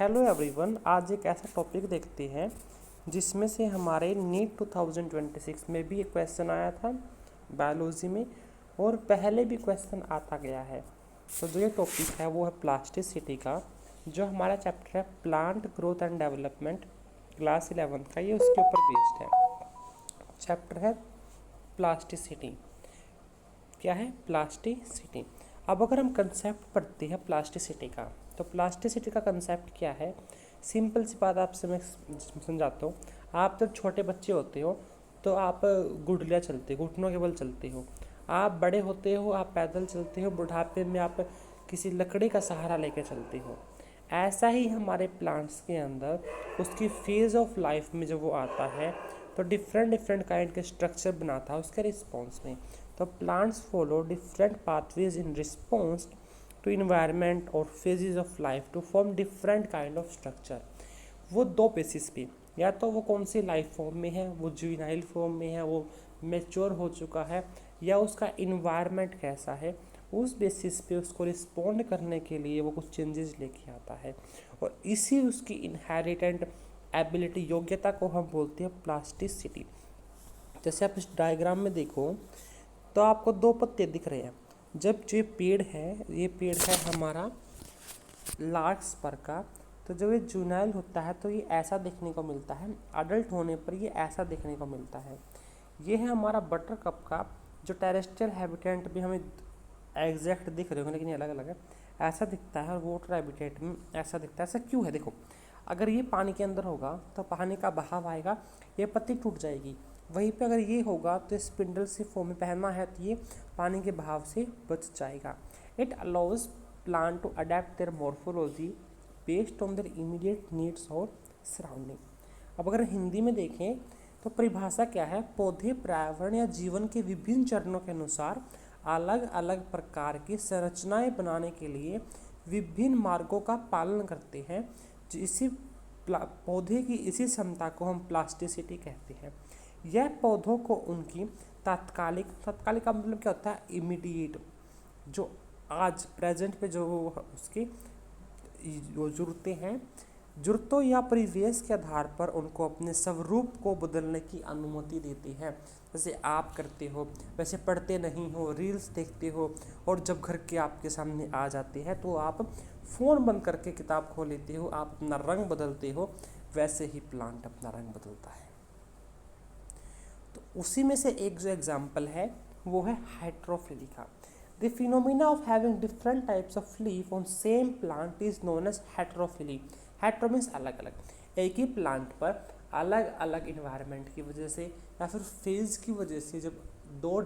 Hello everyone, आज एक ऐसा टॉपिक देखते हैं जिसमें से हमारे नीट 2026 में भी एक क्वेश्चन आया था बायोलॉजी में, और पहले भी क्वेश्चन आता गया है। तो जो ये टॉपिक है वो है प्लास्टिसिटी का, जो हमारा चैप्टर है plant growth and development, class 11 का, ये उसके ऊपर बेस्ड है। चैप्टर है प्लास्टिसिटी। क्या है? प्लास्टिसिटी। अब अगर हम कंसेप्ट पढ़ते हैं प्लास्टिसिटी का, तो प्लास्टिसिटी का कंसेप्ट क्या है? सिंपल सी बात आपसे मैं समझाता हूँ। आप जब छोटे बच्चे होते हो तो आप गुठलियाँ चलते हो, घुटनों के बल चलते हो। आप बड़े होते हो, आप पैदल चलते हो। बुढ़ापे में आप किसी लकड़ी का सहारा लेकर चलते हो। ऐसा ही हमारे प्लांट्स के अंदर उसकी फेज ऑफ लाइफ में जब वो आता है तो डिफरेंट डिफरेंट काइंड के स्ट्रक्चर बनाता है उसके रिस्पॉन्स में। तो प्लांट्स फॉलो डिफरेंट पाथवेज इन रिस्पॉन्स टू इन्वायरमेंट और phases of life to form different kind of structure. वो दो बेसिस पे, या तो वो कौन सी लाइफ फॉर्म में है, वो जुवेनाइल फॉर्म में है, वो मैच्योर हो चुका है, या उसका इन्वायरमेंट कैसा है, उस बेसिस पे उसको रिस्पॉन्ड करने के लिए वो कुछ चेंजेस लेके आता है। और इसी उसकी इनहेरिटेंट एबिलिटी, योग्यता को हम बोलते हैं प्लास्टिसिटी। जैसे आप इस डायग्राम में देखो तो आपको दो पत्ते दिख रहे हैं। जब जो पेड़ है, ये पेड़ है हमारा लार्कस्पर का, तो जब ये जुनाइल होता है तो ये ऐसा देखने को मिलता है। अडल्ट होने पर ये ऐसा देखने को मिलता है। ये है हमारा बटरकप का, जो टेरेस्ट्रियल हैबिटेट में हमें एग्जैक्ट दिख रहे हो लेकिन ये अलग अलग है। ऐसा दिखता है, और वाटर हैबिटेट में ऐसा दिखता है। ऐसा क्यों है? देखो, अगर ये पानी के अंदर होगा तो पानी का बहाव आएगा, ये पत्ती टूट जाएगी। वहीं पे अगर ये होगा तो स्पिंडल से फॉर्म में पहनना है तो ये पानी के बहाव से बच जाएगा। It allows plant to adapt their morphology based on their immediate needs और सराउंडिंग। अब अगर हिंदी में देखें तो परिभाषा क्या है? पौधे पर्यावरण या जीवन के विभिन्न चरणों के अनुसार अलग अलग प्रकार की संरचनाएं बनाने के लिए विभिन्न मार्गों का पालन करते हैं। इसी पौधे की इसी क्षमता को हम प्लास्टिसिटी कहते हैं। यह पौधों को उनकी तात्कालिक का मतलब क्या होता है? इमीडिएट, जो आज प्रेजेंट पे जो उसकी ज़रूरतें हैं, ज़रूरतों या परिवेश के आधार पर उनको अपने स्वरूप को बदलने की अनुमति देती है। जैसे आप करते हो, वैसे पढ़ते नहीं हो, रील्स देखते हो, और जब घर के आपके सामने आ जाते हैं तो आप फ़ोन बंद करके किताब खोल लेते हो, आप अपना रंग बदलते हो। वैसे ही प्लांट अपना रंग बदलता है। तो उसी में से एक जो एग्जाम्पल है वो है हाइड्रोफिली का। The phenomena of having different types of leaf on same plant is known as heterophylly. Hetero means अलग अलग, एक ही प्लांट पर अलग अलग इन्वायरमेंट की वजह से या फिर फेज की वजह से जब दो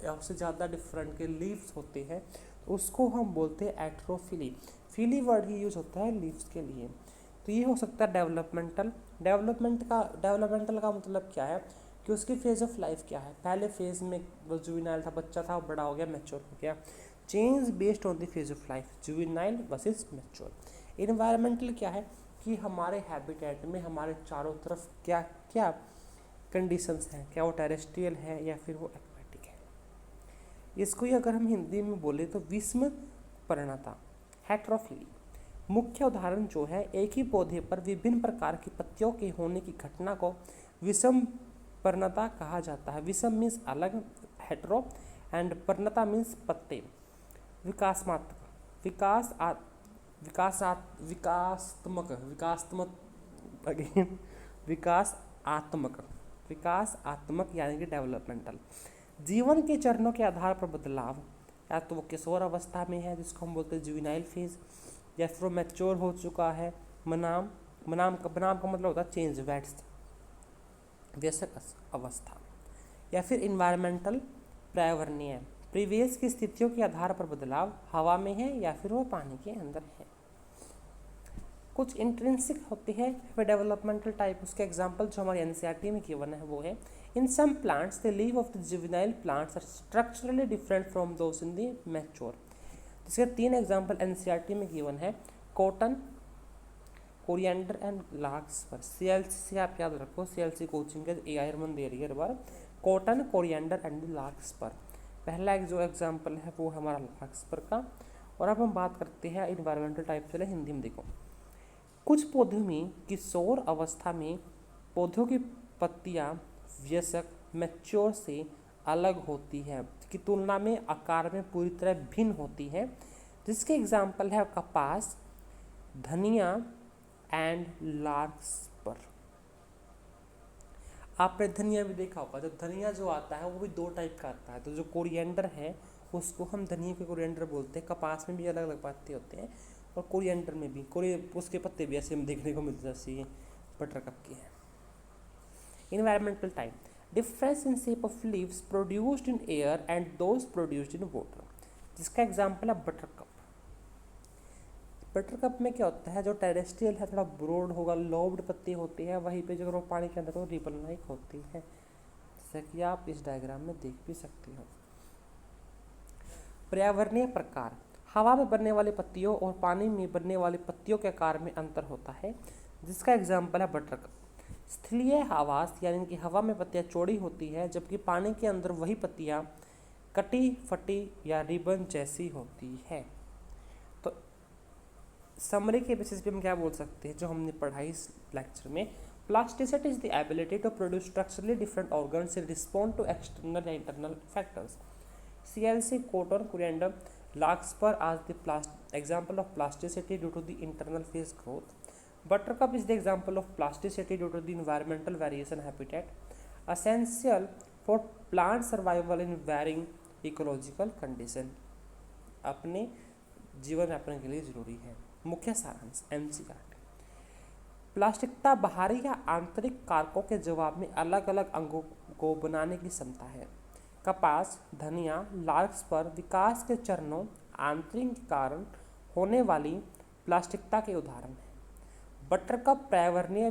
या उससे ज़्यादा डिफरेंट के लीव्स होते हैं तो उसको हम बोलते हैं एट्रोफिली। फिली वर्ड ही यूज होता है लीव्स के लिए। तो ये हो सकता है डेवलपमेंटल। डेवलपमेंटल का मतलब क्या है कि उसकी फेज ऑफ लाइफ क्या है। पहले फेज में वो जुवेनाइल था, बच्चा था, बड़ा हो गया, मैच्योर हो गया। Change based on the phase of life, juvenile versus mature. Environmental क्या है कि हमारे हैबिटेट में हमारे चारों तरफ क्या क्या कंडीशंस हैं, क्या वो टेरेस्ट्रियल है या फिर वो एक्वेटिक है। इसको ही अगर हम हिंदी में बोले तो विषम परिणता, हेट्रोफिली। मुख्य उदाहरण जो है, एक ही पौधे पर विभिन्न प्रकार की पत्तियों के होने की घटना को विषम परिणता कहा जाता है। विषम मीन्स अलग, हेट्रो, एंड परिणता मीन्स पत्ते। विकासात्मक अगेन विकासात्मक यानी कि डेवलपमेंटल। जीवन के चरणों के आधार पर बदलाव, या तो वो किशोर अवस्था में है जिसको हम बोलते हैं जुवेनाइल फेज, या फिर वो मैच्योर हो चुका है, बनाम का मतलब होता है चेंज, वयस्क अवस्था, या फिर इन्वायरमेंटल पर्यावरणीय, परिवेश की स्थितियों के आधार पर बदलाव, हवा में है या फिर वो पानी के अंदर है। कुछ इंट्रिंसिक होते हैं फिर डेवलपमेंटल टाइप। उसके एग्जांपल जो हमारे एनसीईआरटी में गिवन है वो है, इन some plants the leave of the juvenile plants are structurally different from those इन द मैच्योर। इसके 3 एग्जांपल एनसीईआरटी में गिवन है, cotton, coriander and larkspur. CLC से आप याद रखो, सीएलसी कोचिंग के एआई मन दे रही है बार। कॉटन, कोरिएंडर एंड लार्कस्पर पहला एक जो एग्जांपल है वो हमारा लार्कस्पर का। और अब हम बात करते हैं इन्वायरमेंटल टाइप से। हिंदी में देखो, कुछ पौधों में किशोर अवस्था में पौधों की पत्तियां वयस्क मैच्योर से अलग होती है की तुलना में आकार में पूरी तरह भिन्न होती है, जिसके एग्जाम्पल है कपास, धनिया एंड लार्कस्पर। आपने धनिया भी देखा होगा, जब धनिया जो आता है वो भी दो टाइप का आता है, तो जो कोरिएंडर है उसको हम धनिया के कोरिएंडर बोलते हैं। कपास में भी अलग अलग पत्ते होते हैं और कोरिएंडर में भी उसके पत्ते भी ऐसे हम देखने को मिलते हैं जैसे ये बटरकप के हैं। Environmental time, difference in shape of leaves produced in air and those produced in water, जिसका एग्जाम्पल है बटरकप। बटरकप में क्या होता है, जो टेरेस्ट्रियल है थोड़ा ब्रॉड होगा, लोब्ड पत्ती होती है, वहीं पे जो पानी के अंदर तो रिबन लाइक होती है, जैसा कि आप इस डायग्राम में देख भी सकते हो। पर्यावरणीय प्रकार, हवा में बनने वाली पत्तियों और पानी में बनने वाली पत्तियों के आकार में अंतर होता है, जिसका एग्जाम्पल है बटरकप। स्थलीय आवास यानी कि हवा में पत्तियां चौड़ी होती है, जबकि पानी के अंदर वही पत्तियां कटी फटी या रिबन जैसी होती है। तो समरी के बेसिस पे हम क्या बोल सकते हैं, जो हमने पढ़ाई इस लेक्चर में, plasticity is the ability to produce structurally different organs इन रिस्पॉन्ड टू एक्सटर्नल या internal factors. CLC, cotton, coriander, larkspur as the example of plasticity due to the internal phase growth. Buttercup is the example of plasticity due to the environmental variation habitat, essential for plant survival in varying ecological condition. अपने जीवन यापन के लिए जरूरी है। मुख्य सारांश MCR, प्लास्टिकता बाहरी या आंतरिक कारकों के जवाब में अलग अलग अंगों को बनाने की क्षमता है। कपास, धनिया, लार्कस्पर विकास के चरणों आंतरिक के कारण होने वाली प्लास्टिकता के उदाहरण हैं। बटरकप पर्यावरणीय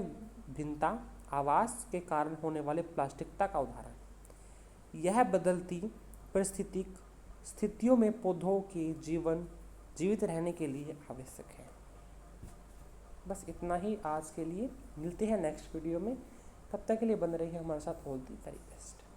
भिन्नता आवास के कारण होने वाले प्लास्टिकता का उदाहरण। यह बदलती परिस्थितिक स्थितियों में पौधों के जीवित रहने के लिए आवश्यक है। बस इतना ही आज के लिए, मिलते हैं नेक्स्ट वीडियो में, तब तक के लिए बने रहिए हमारे साथ। All the very best.